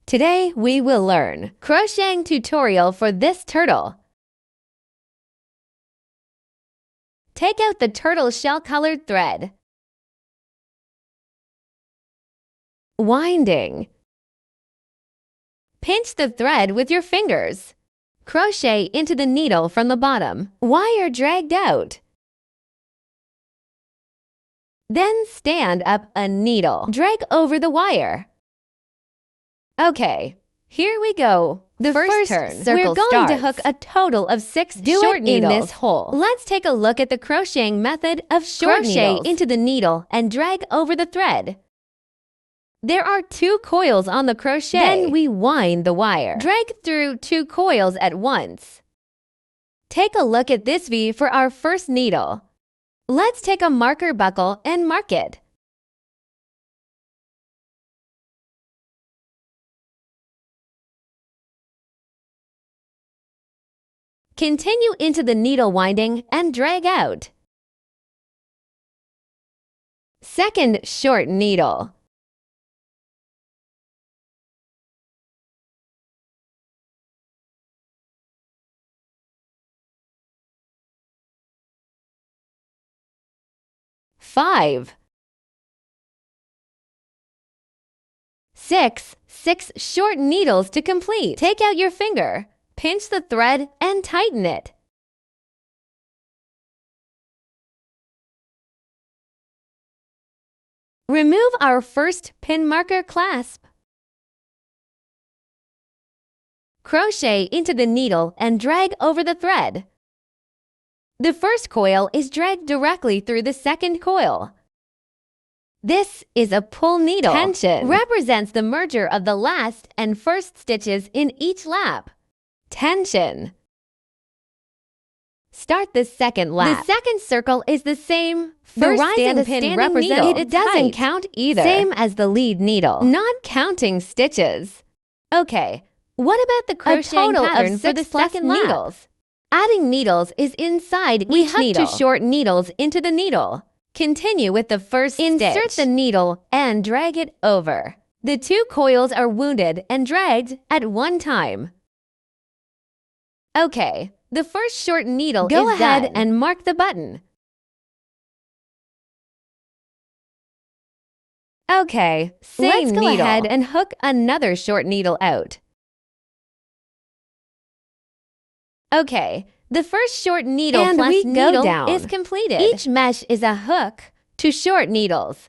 Today we will learn crocheting tutorial for this turtle. Take out the turtle shell-colored thread. Winding. Pinch the thread with your fingers. Crochet into the needle from the bottom. Wire dragged out. Then stand up a needle. Drag over the wire. Okay, here we go. The first turn, we're going to hook a total of 6 short needles in this hole. Let's take a look at the crocheting method of short needles. Crochet into the needle and drag over the thread. There are 2 coils on the crochet. Then we wind the wire. Drag through 2 coils at once. Take a look at this V for our first needle. Let's take a marker buckle and mark it. Continue into the needle winding and drag out. Second short needle. Five. 6 short needles to complete. Take out your finger. Pinch the thread and tighten it. Remove our first pin marker clasp. Crochet into the needle and drag over the thread. The first coil is dragged directly through the second coil. This is a pull needle. Tension represents the merger of the last and first stitches in each lap. Tension. Start the second lap. The second circle is the same. The rising pin represents it doesn't count either. Same as the lead needle. Not counting stitches. Okay, what about the crocheting pattern for the second needles? Adding needles is inside each needle. We hook 2 short needles into the needle. Continue with the first stitch. Insert the needle and drag it over. The 2 coils are wounded and dragged at one time. Okay, the first short needle is done. Go ahead and mark the button. Okay, let's go ahead and hook another short needle out. Okay, the first short needle plus needle is completed. Each mesh is a hook to short needles.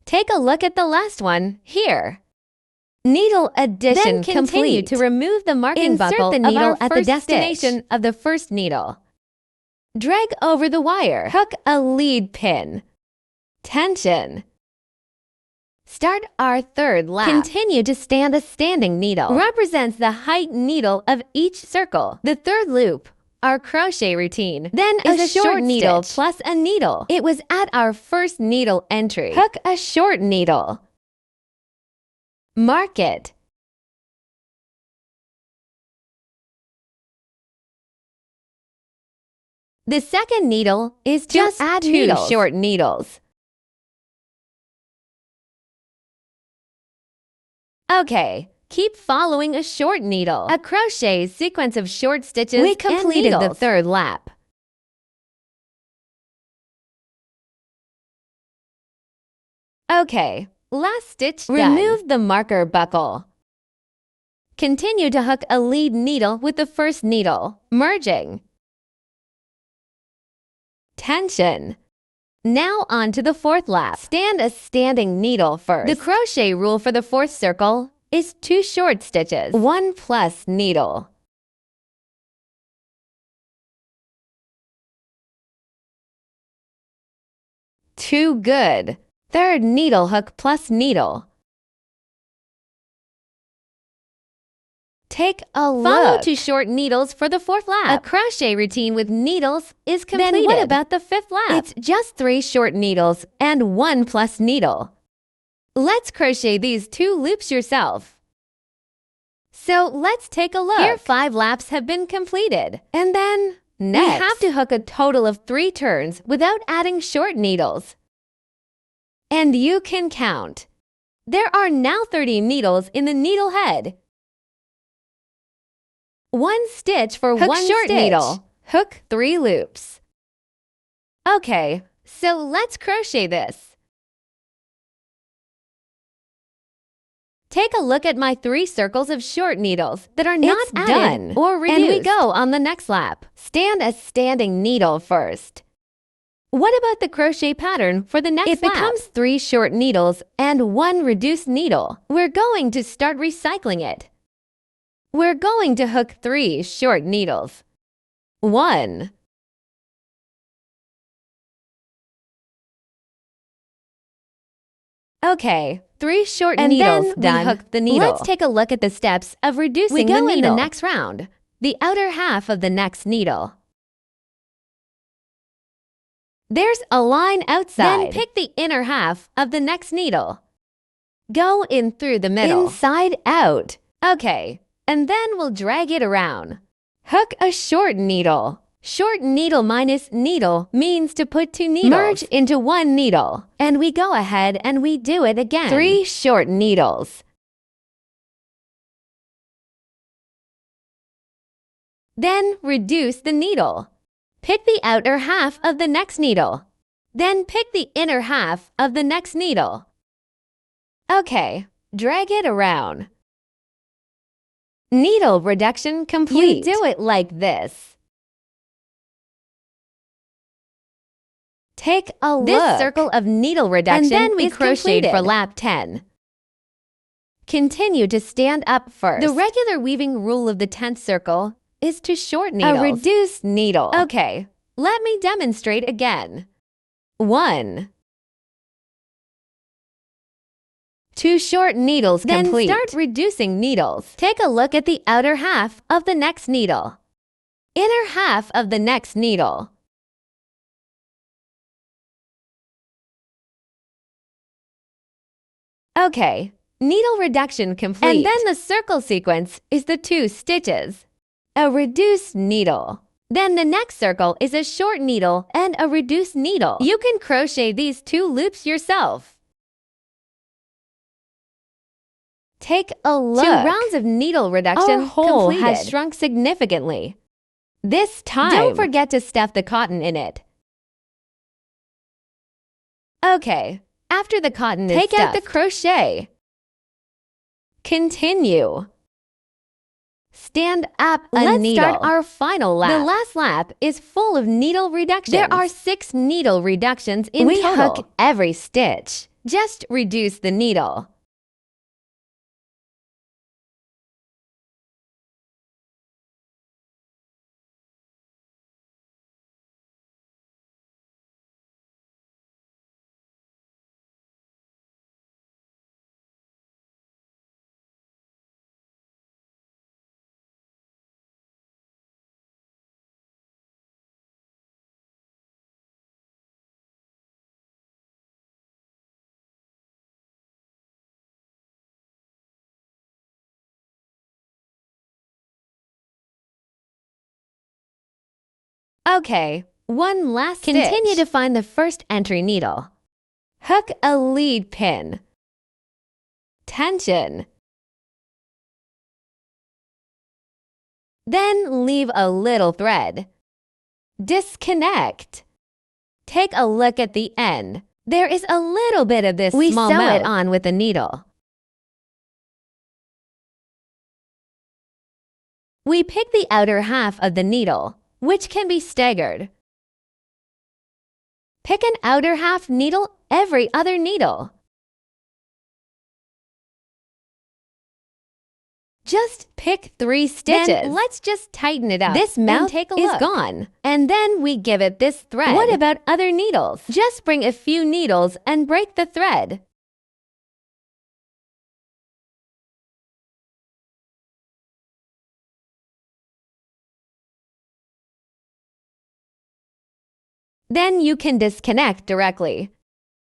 Take a look at the last one here. Needle addition complete. Then continue to remove the marking buckle the needle at the destination of the first needle. Drag over the wire. Hook a lead pin. Tension. Start our third lap. Continue to stand a standing needle. Represents the height needle of each circle. The third loop, our crochet routine, then is a short needle plus a needle. It was at our first needle entry. Hook a short needle. Mark it. The second needle is just add 2 short needles. Okay. Keep following a short needle. A crochet sequence of short stitches. We completed the third lap. Okay, last stitch done. Remove the marker buckle. Continue to hook a lead needle with the first needle, merging. Tension. Now on to the fourth lap. Stand a standing needle first. The crochet rule for the fourth circle is 2 short stitches, 1 plus needle. Too good. Third needle hook plus needle. Take a look. Follow 2 short needles for the 4th lap. A crochet routine with needles is completed. Then what about the 5th lap? It's just 3 short needles and 1 plus needle. Let's crochet these 2 loops yourself. So let's take a look. Here 5 laps have been completed. And then next, we have to hook a total of 3 turns without adding short needles. And you can count. There are now 30 needles in the needle head. 1 stitch for hook 1 short needle. Hook 3 loops. Okay, so let's crochet this. Take a look at my 3 circles of short needles that are not added or reduced. And we go on the next lap. Stand a standing needle first. What about the crochet pattern for the next lap? It becomes 3 short needles and 1 reduced needle. We're going to start recycling it. We're going to hook 3 short needles. 1. Okay, 3 short needles done. We hook the needle. Let's take a look at the steps of reducing the needle. We go in the next round, the outer half of the next needle. There's a line outside. Then pick the inner half of the next needle. Go in through the middle. Inside out. Okay, and then we'll drag it around. Hook a short needle. Short needle minus needle means to put 2 needles. Merge into 1 needle. And we go ahead and we do it again. 3 short needles. Then reduce the needle. Pick the outer half of the next needle. Then pick the inner half of the next needle. Okay, drag it around. Needle reduction complete. You do it like this. Take a look. This circle of needle reduction and then we crocheted for lap 10. Continue to stand up first. The regular weaving rule of the 10th circle is to short needles. A reduced needle. Okay, let me demonstrate again. 1. 2 short needles complete. Then start reducing needles. Take a look at the outer half of the next needle. Inner half of the next needle. Okay, needle reduction complete. And then the circle sequence is the 2 stitches. A reduced needle. Then the next circle is a short needle and a reduced needle. You can crochet these 2 loops yourself. Take a look. 2 rounds of needle reduction. Our hole completed. Has shrunk significantly. This time, don't forget to stuff the cotton in it. Okay, after the cotton is stuffed, take out the crochet. Continue. Stand up a needle. Let's start our final lap. The last lap is full of needle reductions. There are 6 needle reductions in total. We hook every stitch. Just reduce the needle. Okay, one last stitch. Continue to find the first entry needle. Hook a lead pin. Tension. Then leave a little thread. Disconnect. Take a look at the end. There is a little bit of this small mouth. We sew it on with a needle. We pick the outer half of the needle, which can be staggered. Pick an outer half needle every other needle. Just pick 3 stitches. Then let's just tighten it up. This mouth is gone. And then we give it this thread. What about other needles? Just bring a few needles and break the thread. Then you can disconnect directly.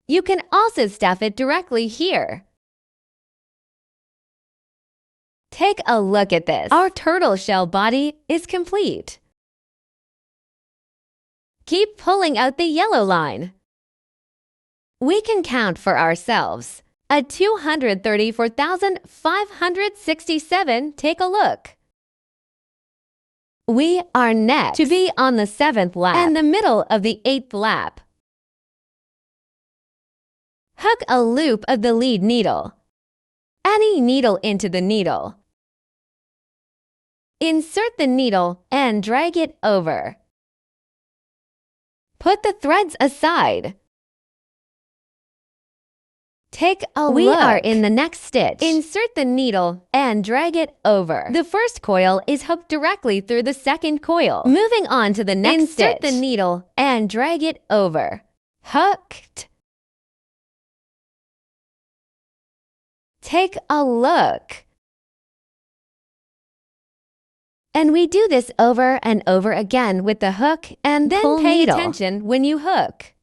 You can also stuff it directly here. Take a look at this. Our turtle shell body is complete. Keep pulling out the yellow line. We can count for ourselves. A 234,567. Take a look. We are next to be on the 7th lap and the middle of the 8th lap. Hook a loop of the lead needle. Any needle into the needle. Insert the needle and drag it over. Put the threads aside. Take a look. We are in the next stitch. Insert the needle and drag it over. The first coil is hooked directly through the second coil. Moving on to the next stitch. Insert the needle and drag it over. Hooked. Take a look. And we do this over and over again with the hook and then pay attention when you hook.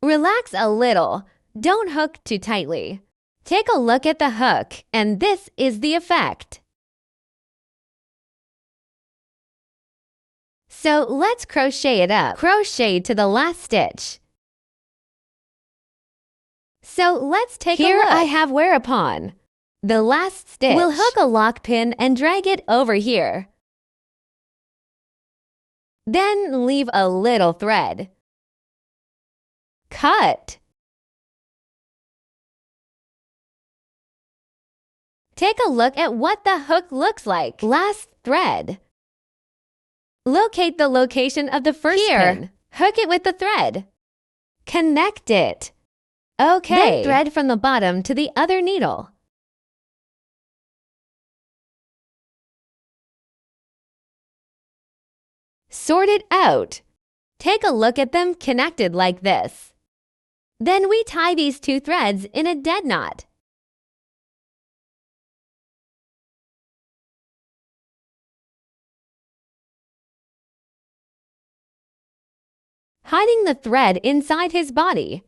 Relax a little. Don't hook too tightly. Take a look at the hook, and this is the effect. So let's crochet it up. Crochet to the last stitch. So let's take a look. Here I have whereupon. The last stitch. We'll hook a lock pin and drag it over here. Then leave a little thread. Cut. Take a look at what the hook looks like. Last thread. Locate the location of the first pin. Hook it with the thread. Connect it. Okay. Then thread from the bottom to the other needle. Sort it out. Take a look at them connected like this. Then we tie these two threads in a dead knot. Hiding the thread inside his body.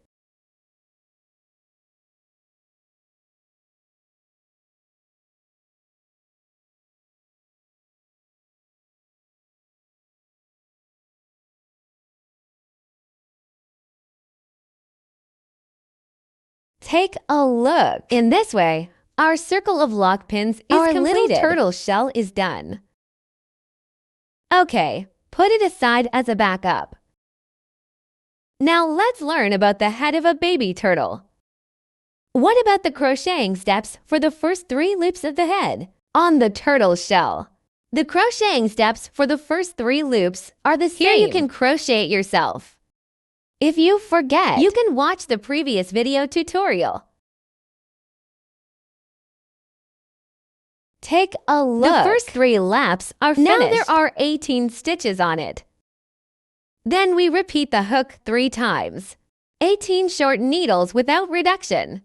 Take a look. In this way, our circle of lock pins is completed. Our little turtle shell is done. Okay, put it aside as a backup. Now let's learn about the head of a baby turtle. What about the crocheting steps for the first 3 loops of the head on the turtle shell? The crocheting steps for the first 3 loops are the same. Here you can crochet it yourself. If you forget, you can watch the previous video tutorial. Take a look. The first 3 laps are finished. Now there are 18 stitches on it. Then we repeat the hook 3 times. 18 short needles without reduction.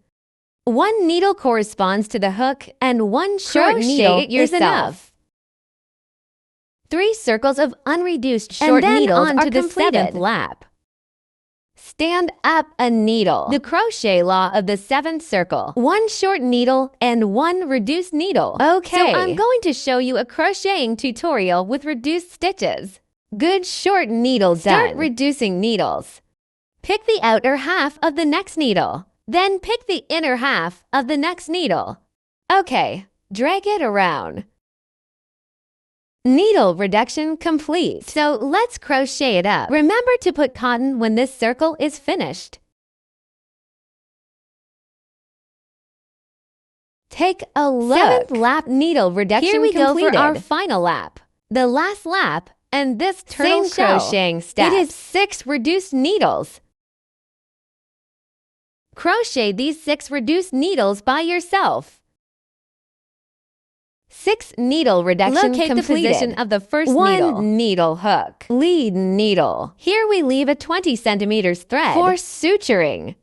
1 needle corresponds to the hook and 1 short needle is enough. 3 circles of unreduced short needles are the 7th lap. Stand up a needle. The crochet law of the 7th circle. 1 short needle and 1 reduced needle. Okay. So I'm going to show you a crocheting tutorial with reduced stitches. Good short needles done. Start reducing needles. Pick the outer half of the next needle. Then pick the inner half of the next needle. Okay, drag it around. Needle reduction complete. So let's crochet it up. Remember to put cotton when this circle is finished. Take a look. 7th lap needle reduction completed. Here we go for our final lap. The last lap. And this turtle shell. Crocheting step. It is 6 reduced needles. Crochet these 6 reduced needles by yourself. 6 needle reduction completed. Locate the position of the first needle. 1 needle hook. Lead needle. Here we leave a 20 centimeters thread for suturing.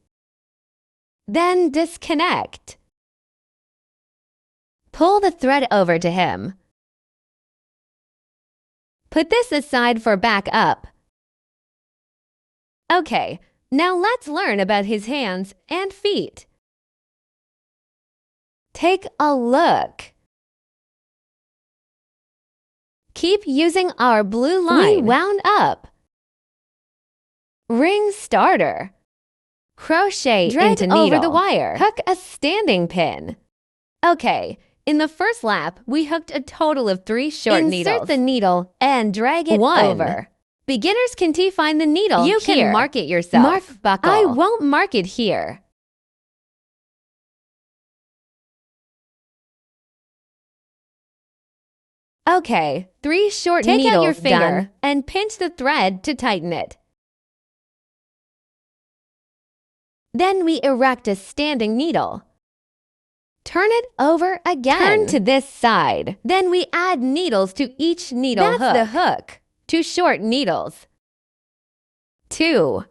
Then disconnect. Pull the thread over to him. Put this aside for backup. Okay, now let's learn about his hands and feet. Take a look. Keep using our blue line. We wound up. Ring starter. Crochet into needle. Over the wire. Hook a standing pin. Okay, in the first lap, we hooked a total of 3 short needles. Insert the needle and drag it over. Beginners can find the needle. You can mark it yourself. Mark buckle. I won't mark it here. Okay, 3 short needles. Take out your finger and pinch the thread to tighten it. Then we erect a standing needle. Turn it over again. Turn to this side. Then we add needles to each needle hook. That's the hook. 2 short needles. 2.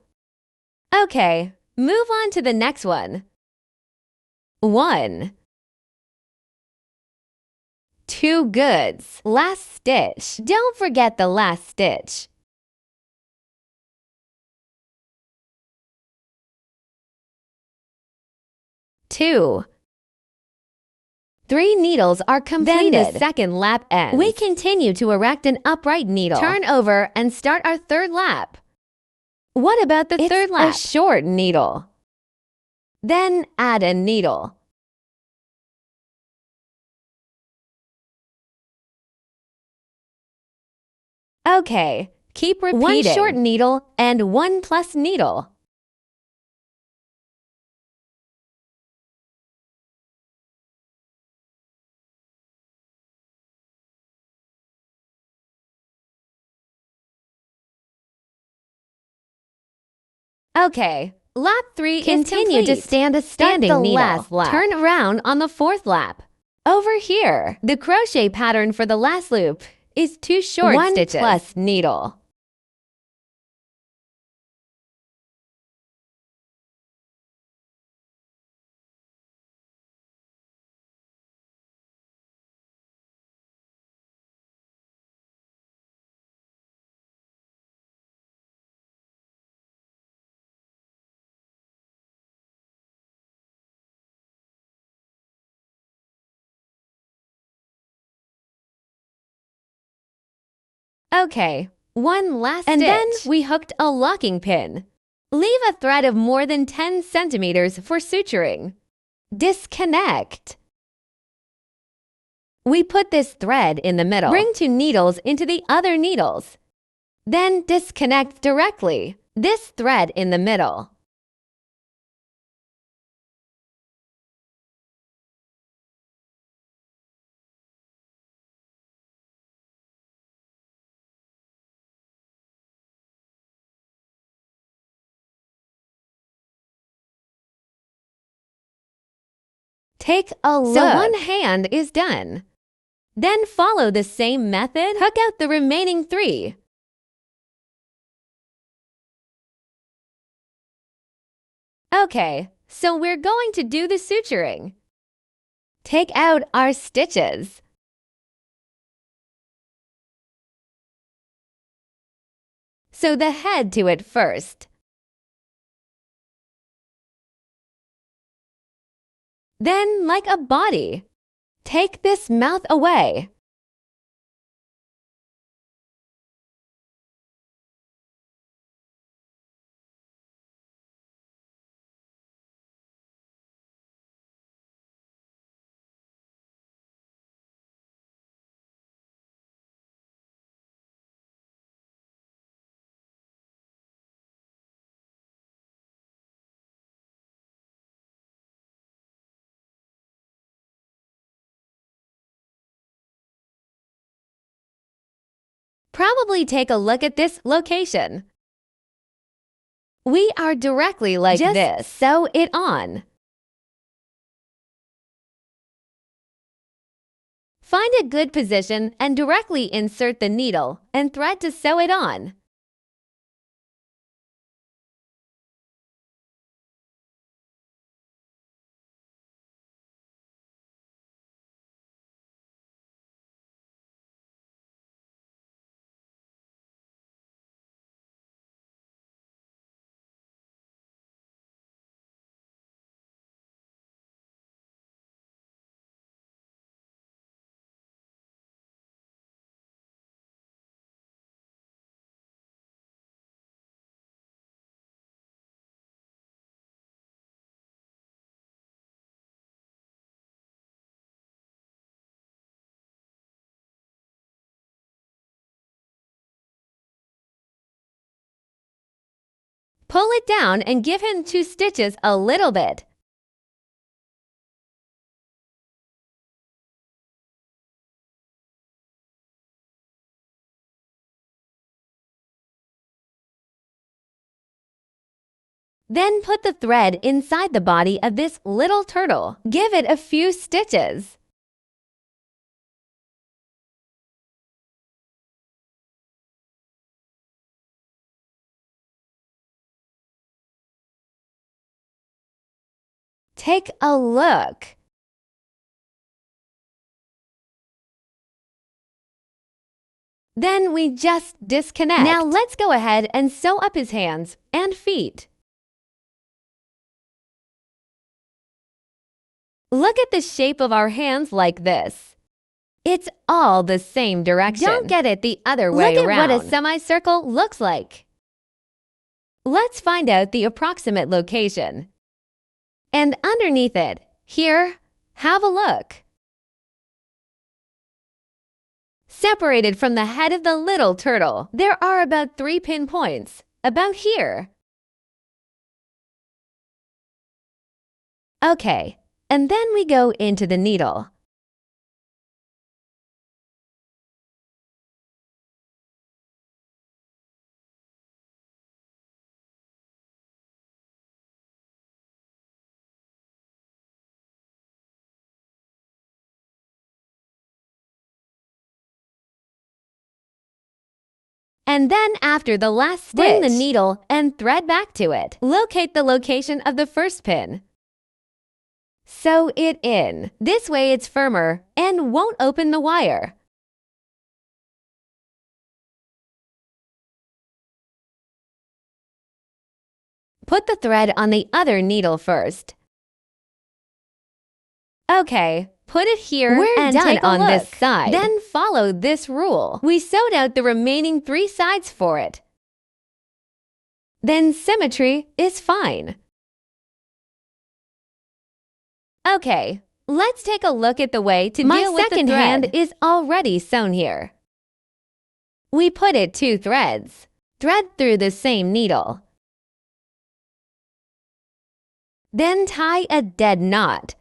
Okay, move on to the next one. 1. 2 goods. Last stitch. Don't forget the last stitch. Two. 3 needles are completed. Then the second lap ends. We continue to erect an upright needle. Turn over and start our third lap. What about the third lap? A short needle. Then add a needle. Okay, keep repeating. 1 short needle and 1 plus needle. Okay, lap 3 is complete. Continue to stand a standing needle. Last lap. Turn around on the 4th lap. Over here, the crochet pattern for the last loop is 2 short stitches. 1 plus needle. Okay, 1 last stitch. And then we hooked a locking pin. Leave a thread of more than 10 centimeters for suturing. Disconnect. We put this thread in the middle. Bring 2 needles into the other needles. Then disconnect directly. This thread in the middle. Take a look. So 1 hand is done. Then follow the same method. Hook out the remaining 3. Okay, so we're going to do the suturing. Take out our stitches. Sew the head to it first. Then, like a body, take this mouth away. Probably take a look at this location. We are directly like this. Just sew it on. Find a good position and directly insert the needle and thread to sew it on. Pull it down and give him 2 stitches a little bit. Then put the thread inside the body of this little turtle. Give it a few stitches. Take a look. Then we just disconnect. Now let's go ahead and sew up his hands and feet. Look at the shape of our hands like this. It's all the same direction. Don't get it the other way around. Look at what a semicircle looks like. Let's find out the approximate location. And underneath it, here, have a look. Separated from the head of the little turtle, there are about 3 pinpoints, about here. Okay, and then we go into the needle. And then after the last stitch, bring the needle and thread back to it. Locate the location of the first pin. Sew it in. This way it's firmer and won't open the wire. Put the thread on the other needle first. Okay, put it here. We're and done take a on look. This side. Then follow this rule. We sewed out the remaining 3 sides for it. Then symmetry is fine. Okay, let's take a look at the way to deal with the thread. My second hand is already sewn here. We put it 2 threads. Thread through the same needle. Then tie a dead knot.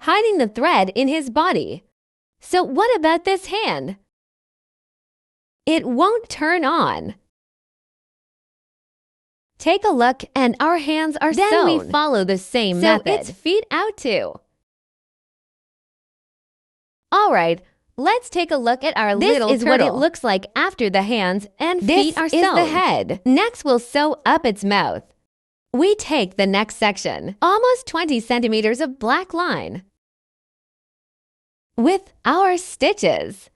Hiding the thread in his body. So what about this hand? It won't turn on. Take a look and our hands are sewn. Then we follow the same method. So it's feet out too. All right, let's take a look at our little turtle. This is what it looks like after the hands and feet are sewn. This is the head. Next, we'll sew up its mouth. We take the next section, almost 20 centimeters of black line, with our stitches.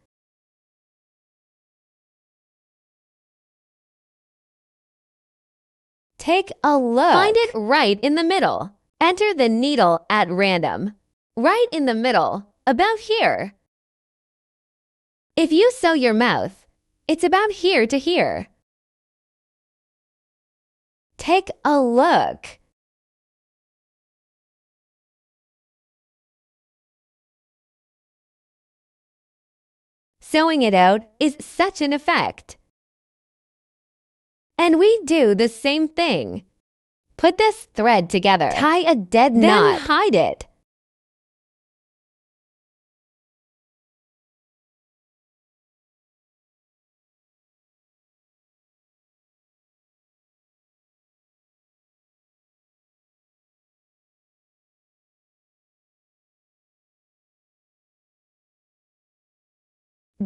Take a look. Find it right in the middle. Enter the needle at random. Right in the middle, about here. If you sew your mouth, it's about here to here. Take a look. Sewing it out is such an effect. And we do the same thing. Put this thread together. Tie a dead knot. Then hide it.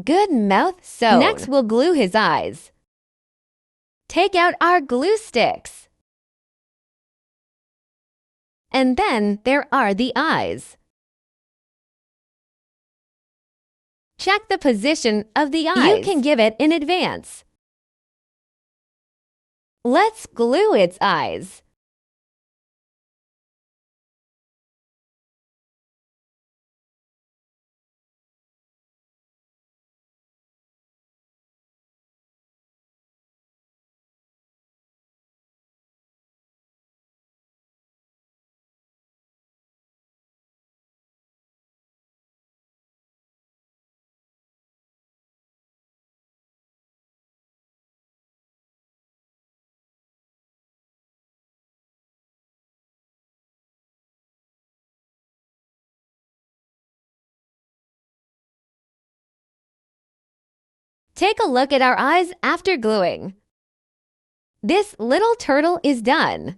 Good mouth sewn. Next, we'll glue his eyes. Take out our glue sticks. And then there are the eyes. Check the position of the eyes. You can give it in advance. Let's glue its eyes. Take a look at our eyes after gluing. This little turtle is done.